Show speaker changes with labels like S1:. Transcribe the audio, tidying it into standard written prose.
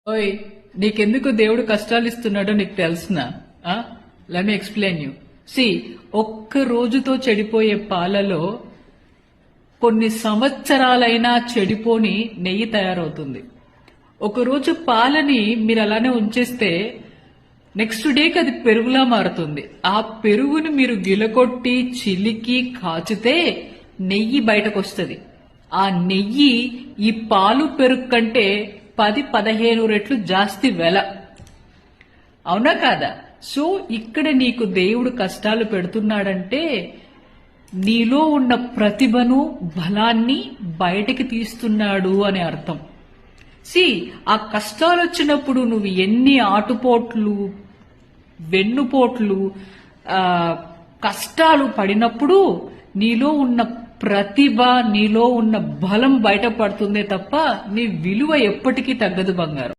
S1: ఓయ్, నీకెందుకు దేవుడు కష్టాలు ఇస్తున్నాడో నీకు తెలుసునా? Let me explain you. See, ఒక్క రోజుతో చెడిపోయే పాలలో కొన్ని సంవత్సరాలైనా చెడిపోని నెయ్యి తయారవుతుంది. ఒకరోజు పాలని మీరు అలానే ఉంచేస్తే నెక్స్ట్ డేకి అది పెరుగులా మారుతుంది. ఆ పెరుగుని మీరు గిలకొట్టి చిలికి కాచితే నెయ్యి బయటకు వస్తుంది. ఆ నెయ్యి ఈ పాలు పెరుగు కంటే 10-15 రెట్లు జాస్తి వెల. అవునా కాదా? సో ఇక్కడ నీకు దేవుడు కష్టాలు పెడుతున్నాడంటే నీలో ఉన్న ప్రతిభను బలాన్ని బయటకి తీస్తున్నాడు అని అర్థం. సి, ఆ కష్టాలు వచ్చినప్పుడు నువ్వు ఎన్ని ఆటుపోట్లు వెన్నుపోట్లు కష్టాలు పడినప్పుడు నీలో ఉన్న ప్రతిభ నీలో ఉన్న బలం బయటపడుతుందే తప్ప నీ విలువ ఎప్పటికీ తగ్గదు బంగారం.